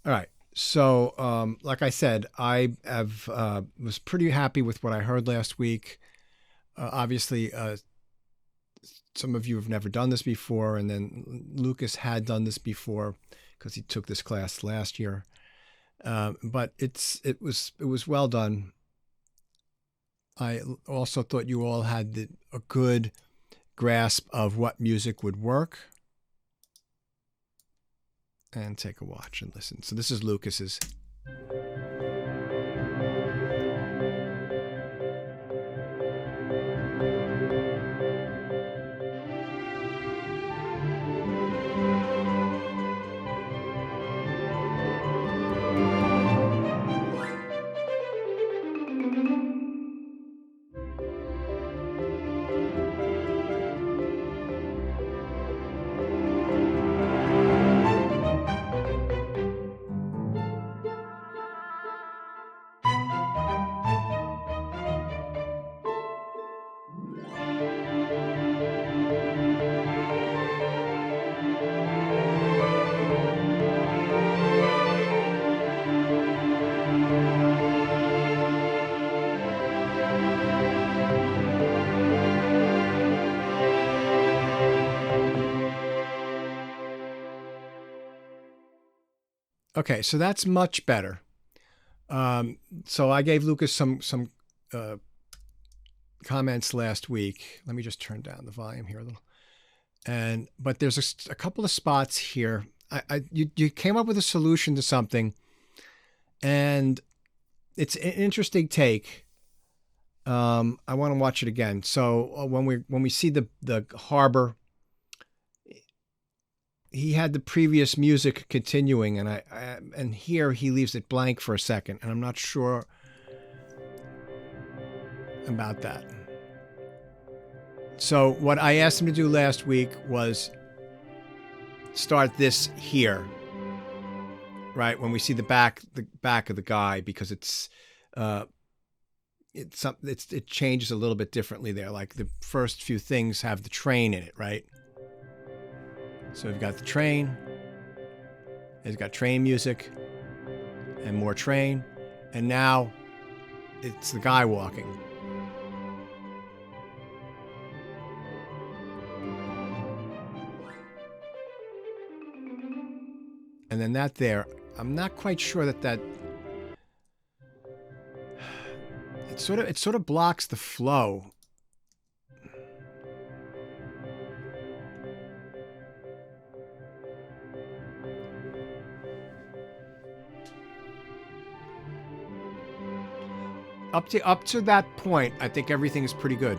All right. So, like I said, I have was pretty happy with what I heard last week. Obviously, some of you have never done this before, and then Lucas had done this before because he took this class last year. But it was well done. I also thought you all had a good grasp of what music would work. And take a watch and listen. So this is Lucas's. Okay, so that's much better. So I gave Lucas some uh, comments last week. Let me just turn down the volume here a little. But there's a couple of spots here. You came up with a solution to something, and it's an interesting take. I want to watch it again. So when we see the harbor, he had the previous music continuing, and here he leaves it blank for a second, and I'm not sure about that. So what I asked him to do last week was start this here, right when we see the back of the guy, because it changes a little bit differently there. Like the first few things have the train in it, right? So we've got the train. It's got train music and more train, and now it's the guy walking. And then that there, I'm not quite sure that it sort of blocks the flow. Up to that point, I think everything is pretty good.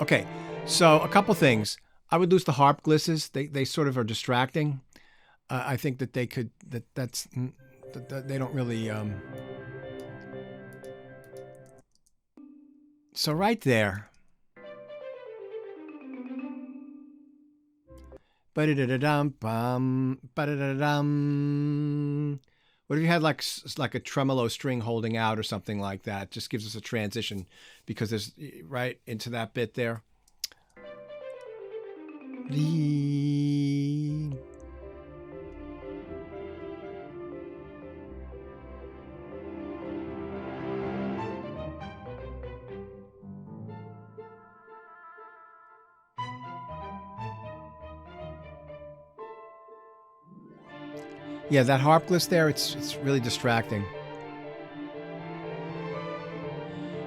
Okay, so a couple things. I would lose the harp glisses. They sort of are distracting. I think that they could that's that they don't really. So right there. Ba-da-da-da-dum, ba-da-da-da-dum. What if you had like a tremolo string holding out or something like that? Just gives us a transition because there's right into that bit there. Yeah, that harp gliss there, it's really distracting.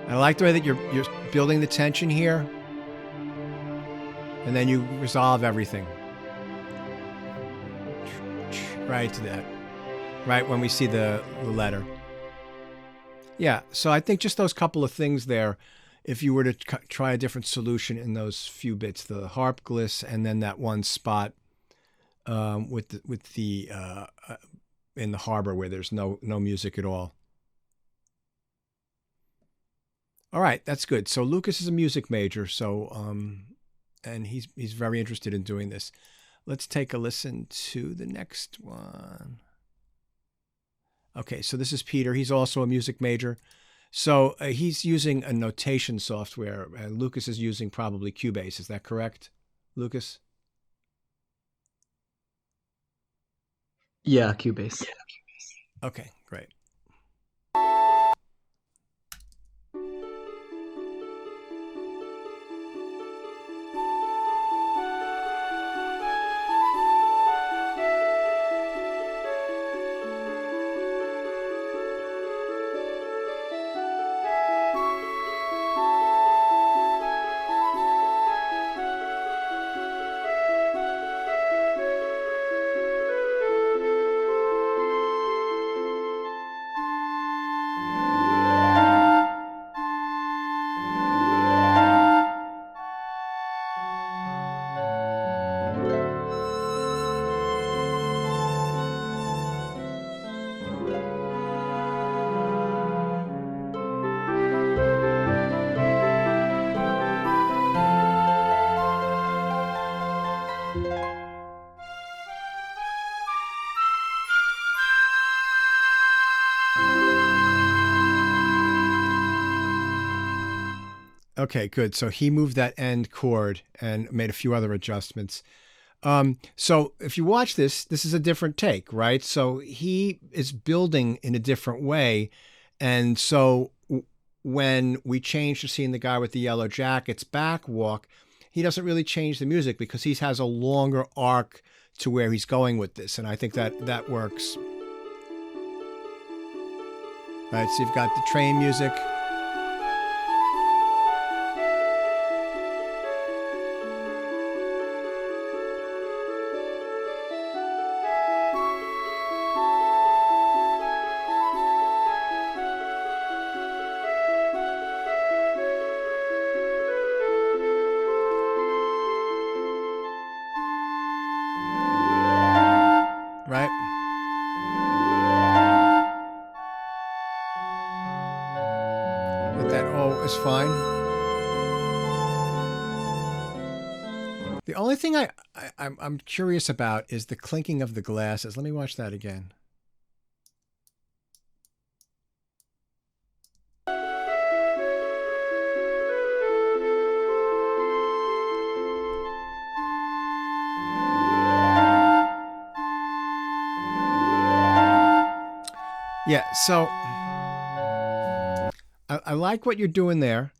And I like the way that you're building the tension here, and then you resolve everything. Right to that. Right when we see the letter. Yeah, so I think just those couple of things there, if you were to try a different solution in those few bits, the harp gliss and then that one spot with the in the harbor where there's no music at all. All right, that's good. So Lucas is a music major, so and he's very interested in doing this. Let's take a listen to the next one. Okay, so this is Peter. He's also a music major. So he's using a notation software. Lucas is using probably Cubase. Is that correct, Lucas? Yeah, Cubase. Okay, great. Okay, good. So he moved that end chord and made a few other adjustments. So if you watch this, this is a different take, right? So he is building in a different way. And so when we change to seeing the guy with the yellow jacket's back walk, he doesn't really change the music because he has a longer arc to where he's going with this. And I think that works. All right, so you've got the train music. Right? But that all is fine. The only thing I'm curious about is the clinking of the glasses. Let me watch that again. Yeah, so I like what you're doing there,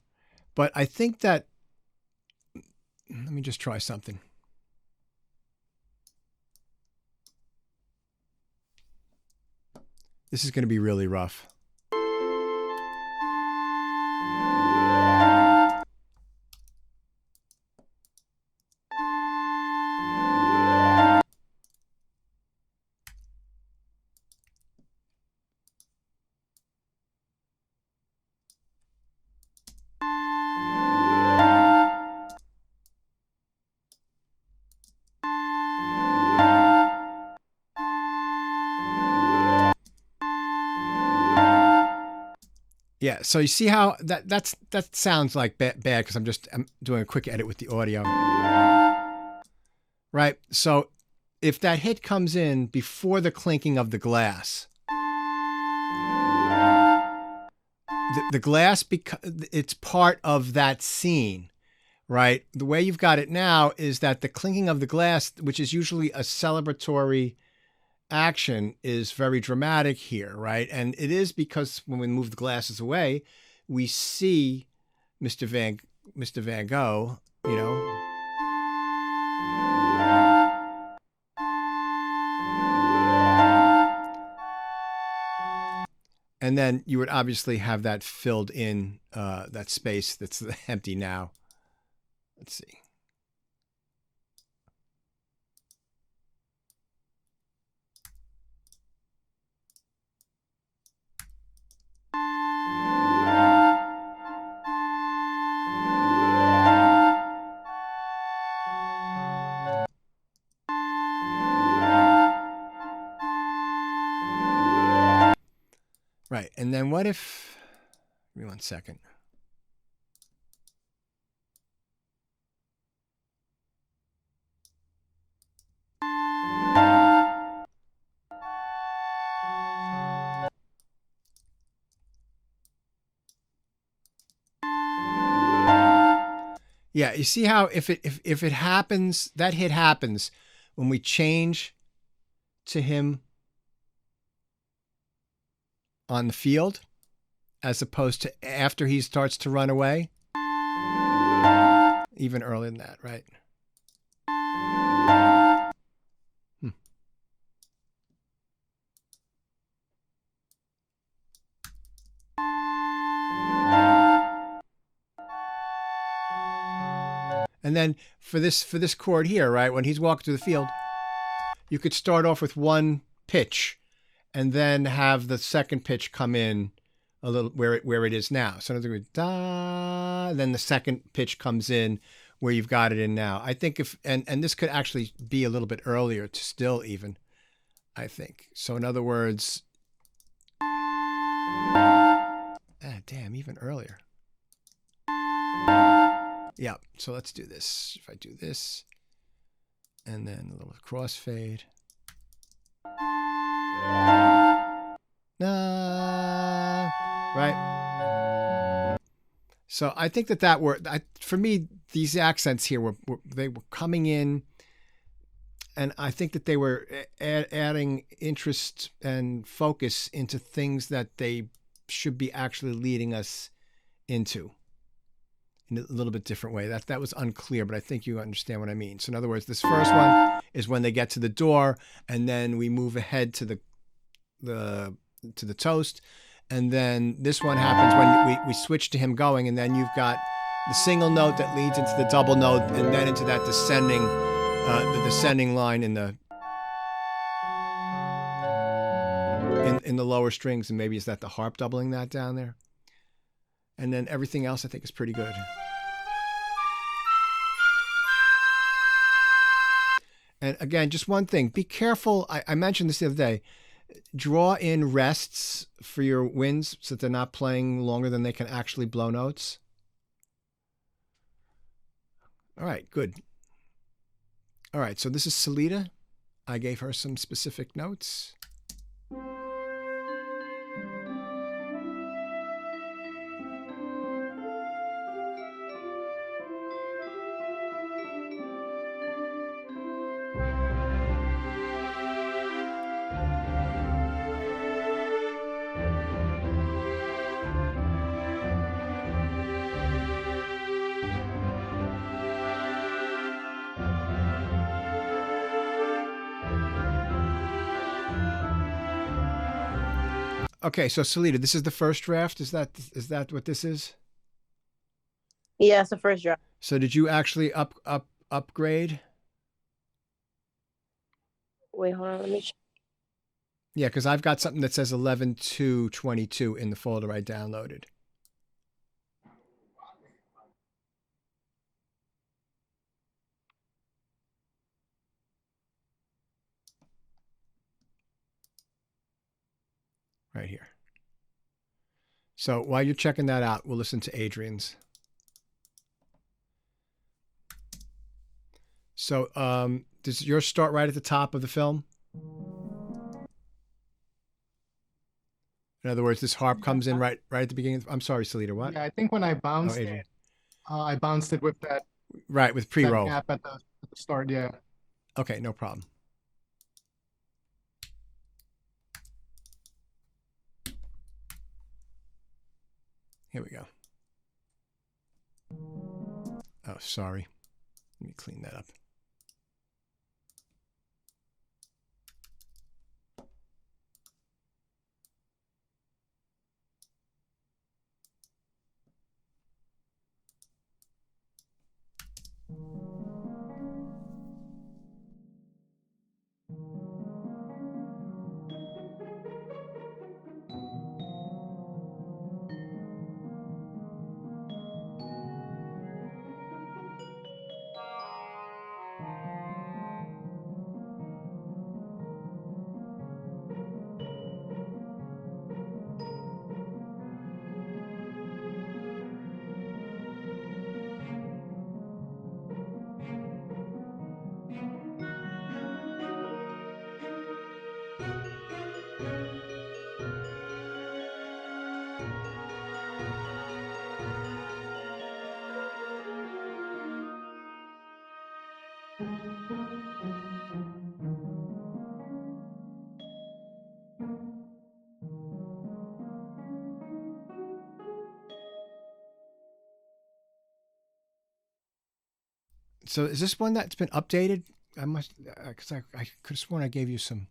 but I think that let me just try something. This is going to be really rough. Yeah, so you see how that sounds like bad because I'm doing a quick edit with the audio. Right? So if that hit comes in before the clinking of the glass, the glass it's part of that scene, right? The way you've got it now is that the clinking of the glass, which is usually a celebratory action, is very dramatic here, right? And it is because when we move the glasses away, we see Mr. Van Gogh, you know. And then you would obviously have that filled in, that space that's empty now. Let's see. Right. And then what if, give me 1 second. Yeah, you see how if it happens, that hit happens when we change to him on the field as opposed to after he starts to run away. Even earlier than that, right? Hmm. And then for this chord here, right, when he's walking through the field, you could start off with one pitch and then have the second pitch come in a little where it is now. So in other words, da, then the second pitch comes in where you've got it in now. I think if and this could actually be a little bit earlier to still even, I think. So in other words, damn, even earlier. Yeah, so let's do this. If I do this, and then a little crossfade. Right? So I think that for me, these accents here were coming in, and I think that they were adding interest and focus into things that they should be actually leading us into in a little bit different way. That was unclear, but I think you understand what I mean. So in other words, this first one is when they get to the door, and then we move ahead to the toast, and then this one happens when we switch to him going, and then you've got the single note that leads into the double note, and then into that descending line in the lower strings, and maybe is that the harp doubling that down there, and then everything else I think is pretty good. And again, just one thing, be careful. I mentioned this the other day. Draw in rests for your winds so that they're not playing longer than they can actually blow notes. All right, good. All right, so this is Salida. I gave her some specific notes. Okay, so Salida, this is the first draft. Is that what this is? Yeah, it's the first draft. So did you actually upgrade? Wait, hold on, let me check. Yeah, because I've got something that says 11.2.22 in the folder I downloaded. Right here. So while you're checking that out, we'll listen to Adrian's. So does yours start right at the top of the film? In other words, this harp comes in right at the beginning. I'm sorry, Salida, what? Yeah, I think when I bounced it, I bounced it with that. Right, with pre-roll. Gap at the start, yeah. Okay, no problem. Here we go. Oh, sorry. Let me clean that up. So is this one that's been updated? I must, because I could have sworn I gave you some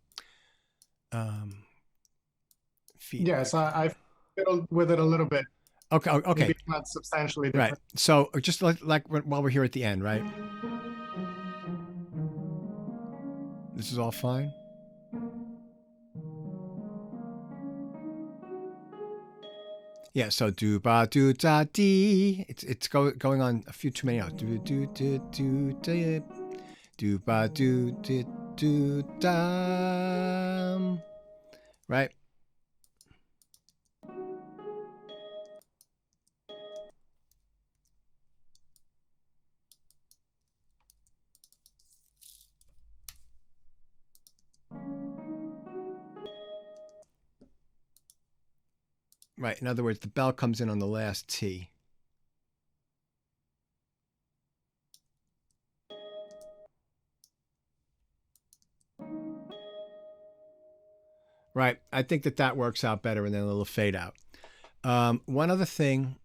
feedback. Yes, I've fiddled with it a little bit. Okay. Maybe it's not substantially different. Right. So just like while we're here at the end, right? This is all fine. Yeah. So do ba do da dee. It's going on a few too many notes. Do do do do do do ba do do da. Right. Right. In other words, the bell comes in on the last T. Right. I think that works out better, and then a little fade out. One other thing.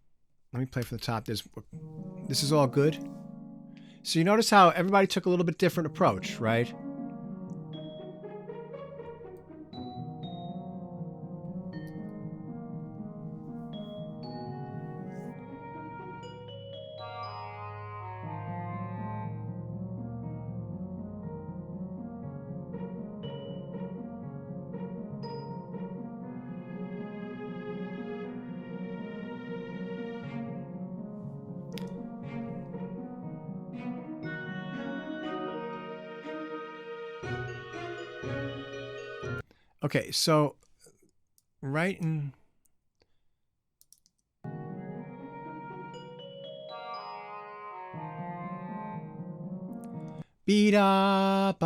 Let me play from the top. This is all good. So you notice how everybody took a little bit different approach, right? Okay, so right in beat up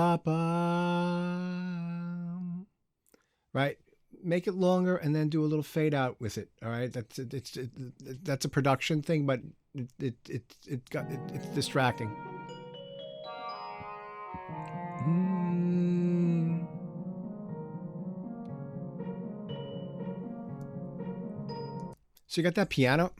right, make it longer and then do a little fade out with it. All right, that's a production thing, but it's distracting. So you got that piano.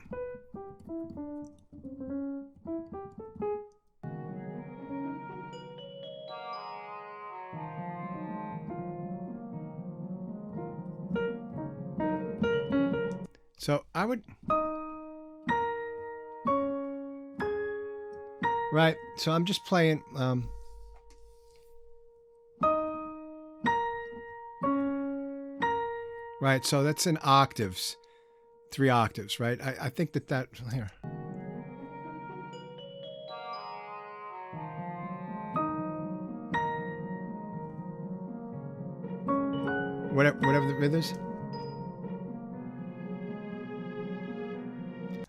So I would, right. So I'm just playing. Right. So that's in octaves, 3 octaves, right? I think that here. Whatever the rhythm is.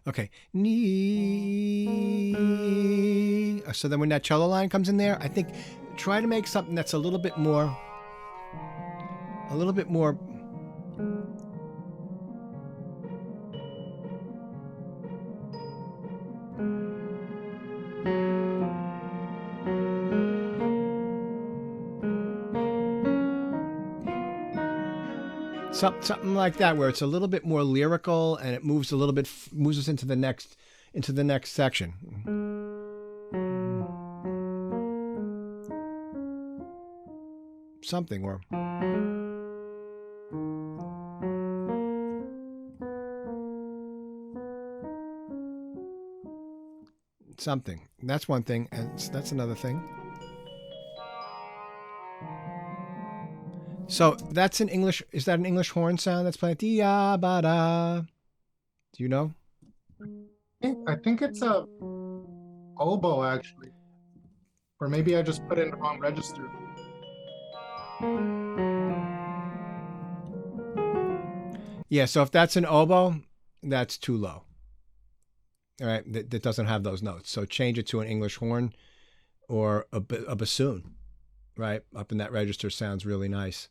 Okay. So then when that cello line comes in there, I think try to make something that's a little bit more something like that, where it's a little bit more lyrical and it moves us into the next section. Something where something. That's one thing, and that's another thing. So that's an English. Is that an English horn sound that's playing? Dia ba da. Do you know? I think it's a oboe actually, or maybe I just put it in the wrong register. Yeah. So if that's an oboe, that's too low. All right, that doesn't have those notes. So change it to an English horn or a bassoon. Right up in that register sounds really nice.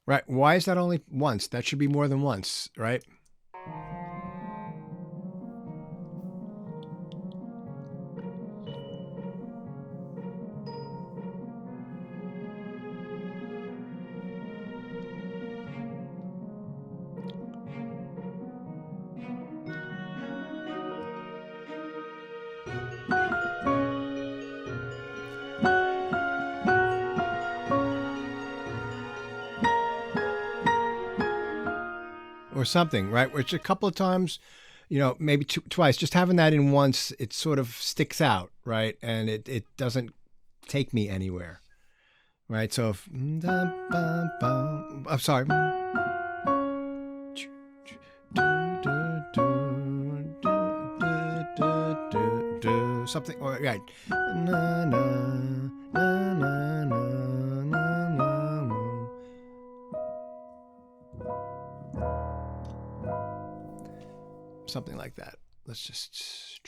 Right. Why is that only once? That should be more than once, right? Or something, right? Which a couple of times, maybe twice, just having that in once, it sort of sticks out, right? And it doesn't take me anywhere, right? So if I'm sorry. Something, or right. Na, na, na, na, na, na, na. Something like that. Let's just.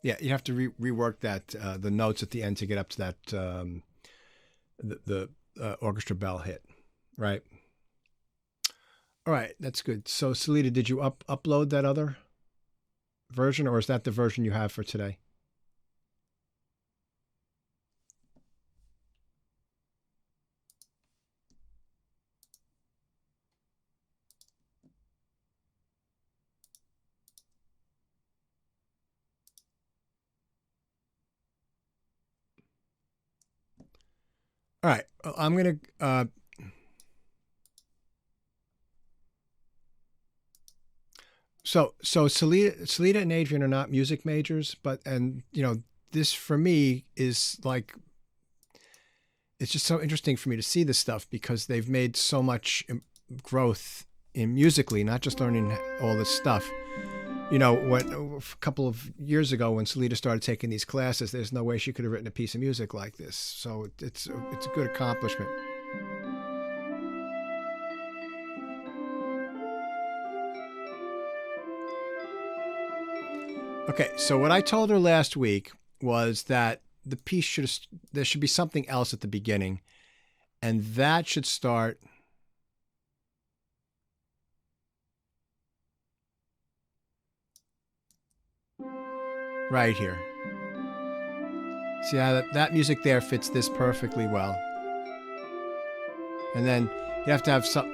Yeah, you have to rework that the notes at the end to get up to that the orchestra bell hit, right? All right, that's good. So, Salita, did you upload that other version, or is that the version you have for today? All right, I'm gonna. So Salita and Adrian are not music majors, but this for me is like it's just so interesting for me to see this stuff because they've made so much growth in musically, not just learning all this stuff. What a couple of years ago when Salita started taking these classes, there's no way she could have written a piece of music like this. So it's a good accomplishment. Okay, so what I told her last week was that the piece there should be something else at the beginning, and that should start right here. See how that music there fits this perfectly well. And then you have to have some.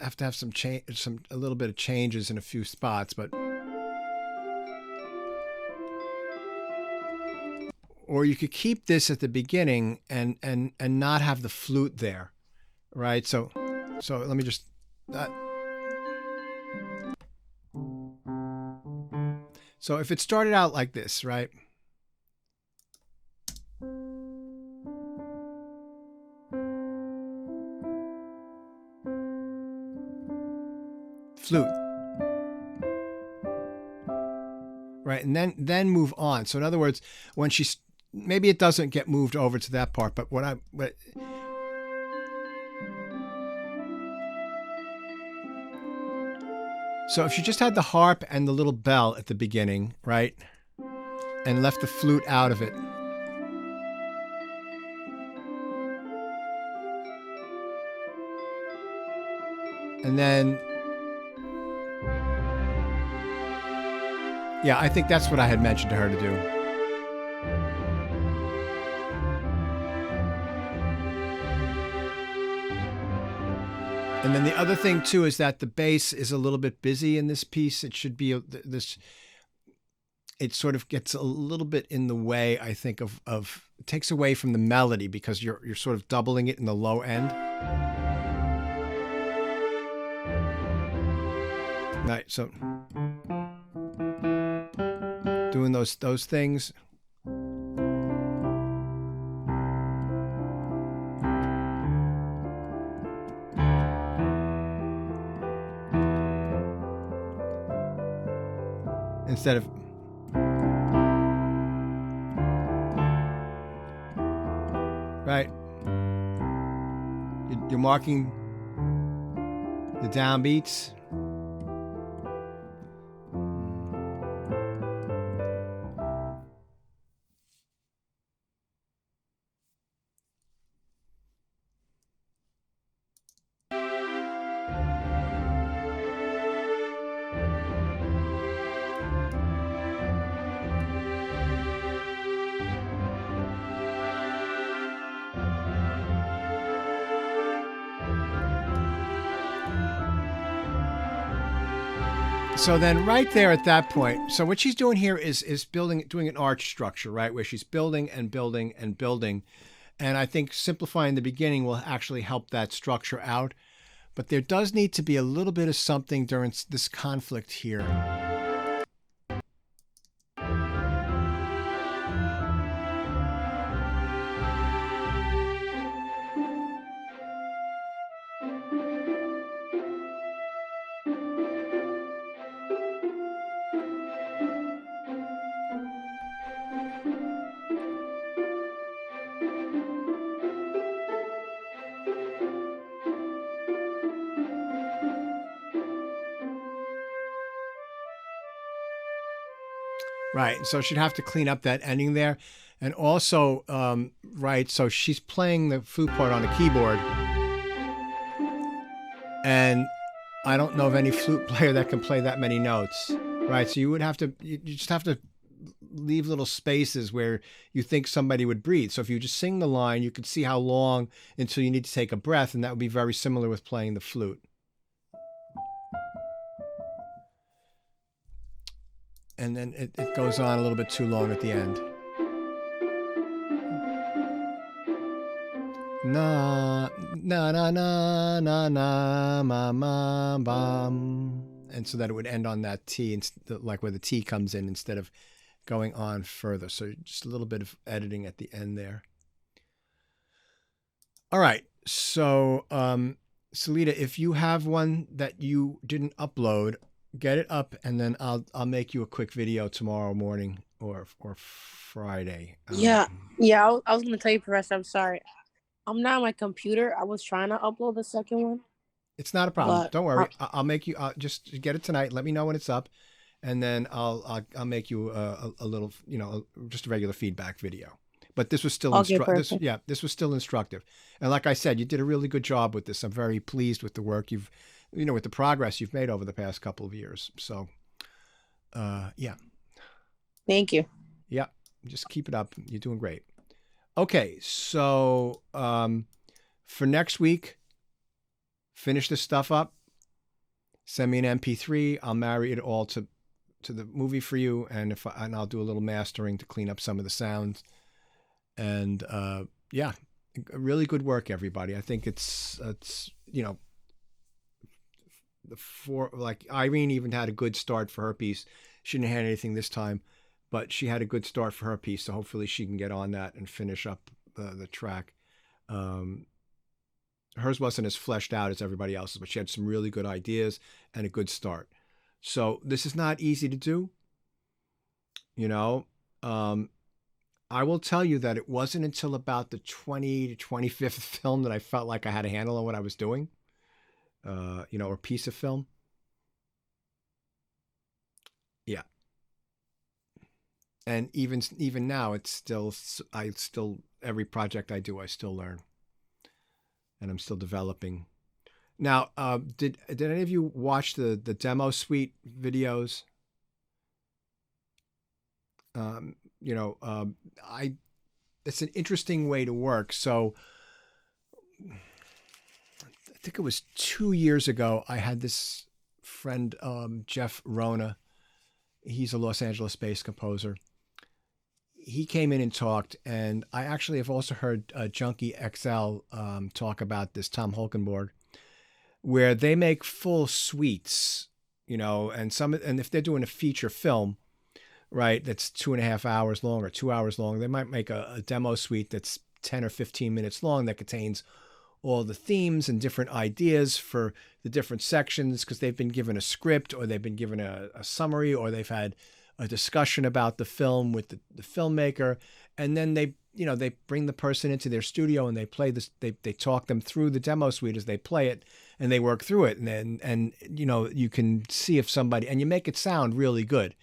Have to have some change, a little bit of changes in a few spots, but. Or you could keep this at the beginning and not have the flute there, right? So let me just. So if it started out like this, right? Flute. Right, and then move on. So in other words, when she's maybe it doesn't get moved over to that part, but so if you just had the harp and the little bell at the beginning, right, and left the flute out of it, and then yeah, I think that's what I had mentioned to her to do. And then the other thing too is that the bass is a little bit busy in this piece. It should be this. It sort of gets a little bit in the way, I think, of it takes away from the melody because you're sort of doubling it in the low end. Right, so doing those things. instead of right. You're marking the downbeats. So then right there at that point, so what she's doing here is doing an arch structure, right? Where she's building and building and building. And I think simplifying the beginning will actually help that structure out. But there does need to be a little bit of something during this conflict here. Right. So she'd have to clean up that ending there. And also, right, so she's playing the flute part on a keyboard. And I don't know of any flute player that can play that many notes. Right. So you just have to leave little spaces where you think somebody would breathe. So if you just sing the line, you could see how long until you need to take a breath. And that would be very similar with playing the flute. And then it goes on a little bit too long at the end. Na na na na na na ma ma bam, and so that it would end on that T, like where the T comes in instead of going on further. So just a little bit of editing at the end there. All right. So, Salita, if you have one that you didn't upload, get it up, and then I'll make you a quick video tomorrow morning or Friday. Yeah. I was gonna tell you, Professor. I'm sorry. I'm not on my computer. I was trying to upload the second one. It's not a problem. Don't worry. I'll make you. Just get it tonight. Let me know when it's up, and then I'll make you a little, just a regular feedback video. But this was still this was still instructive. And like I said, you did a really good job with this. I'm very pleased with the work with the progress you've made over the past couple of years. So, yeah. Thank you. Yeah, just keep it up. You're doing great. Okay, so for next week, finish this stuff up. Send me an MP3. I'll marry it all to the movie for you, and I'll do a little mastering to clean up some of the sounds. And yeah, really good work, everybody. I think it's like Irene even had a good start for her piece. She didn't have anything this time, but she had a good start for her piece. So hopefully she can get on that and finish up the track. Hers wasn't as fleshed out as everybody else's, but she had some really good ideas and a good start. So this is not easy to do. I will tell you that it wasn't until about the 20 to 25th film that I felt like I had a handle on what I was doing, or piece of film. Yeah. And even now, every project I do, I still learn, and I'm still developing. Now, did any of you watch the demo suite videos? It's an interesting way to work. So I think it was 2 years ago, I had this friend, Jeff Rona. He's a Los Angeles-based composer. He came in and talked, and I actually have also heard Junkie XL talk about this, Tom Holkenborg, where they make full suites, and if they're doing a feature film, right, that's 2.5 hours long or 2 hours long, they might make a demo suite that's 10 or 15 minutes long that contains all the themes and different ideas for the different sections, because they've been given a script, or they've been given a summary, or they've had a discussion about the film with the filmmaker, and then they bring the person into their studio and they play this. They talk them through the demo suite as they play it, and they work through it, and you can see if somebody, and you make it sound really good.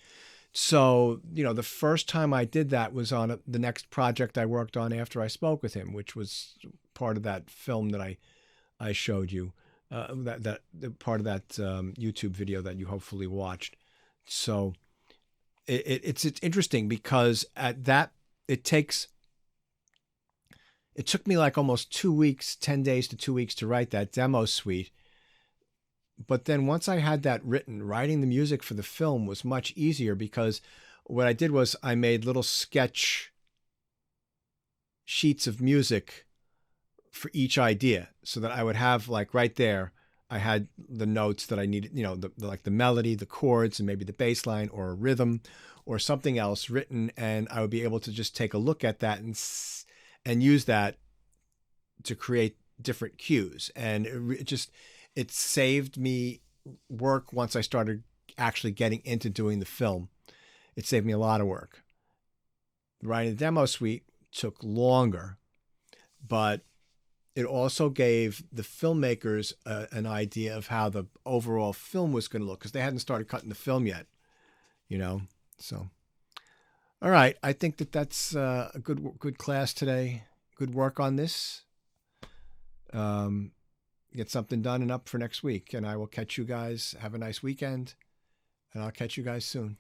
So, the first time I did that was on the next project I worked on after I spoke with him, which was part of that film that I showed you, that part of that YouTube video that you hopefully watched. So it's interesting because it took me like almost 2 weeks, 10 days to 2 weeks to write that demo suite. But then once I had that written, writing the music for the film was much easier, because what I did was I made little sketch sheets of music for each idea, so that I would have, like, right there, I had the notes that I needed, like the melody, the chords, and maybe the bass line or a rhythm or something else written. And I would be able to just take a look at that and use that to create different cues. And it saved me work once I started actually getting into doing the film. It saved me a lot of work. Writing the demo suite took longer, but it also gave the filmmakers an idea of how the overall film was going to look, because they hadn't started cutting the film yet, So, all right, I think that's a good class today. Good work on this. Get something done and up for next week, and I will catch you guys. Have a nice weekend, and I'll catch you guys soon.